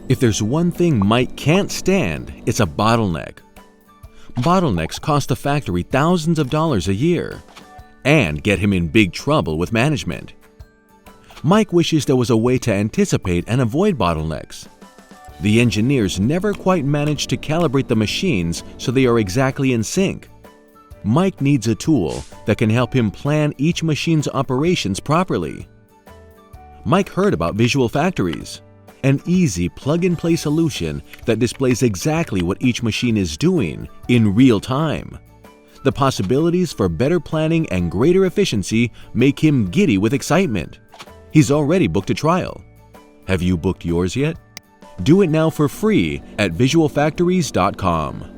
If there's one thing Mike can't stand, it's a bottleneck. Bottlenecks cost the factory thousands of dollars a year and get him in big trouble with management. Mike wishes there was a way to anticipate and avoid bottlenecks. The engineers never quite manage to calibrate the machines so they are exactly in sync. Mike needs a tool that can help him plan each machine's operations properly. Mike heard about visual factories, an easy plug-and-play solution that displays exactly what each machine is doing in real time. The possibilities for better planning and greater efficiency make him giddy with excitement. He's already booked a trial. Have you booked yours yet? Do it now for free at visualfactories.com.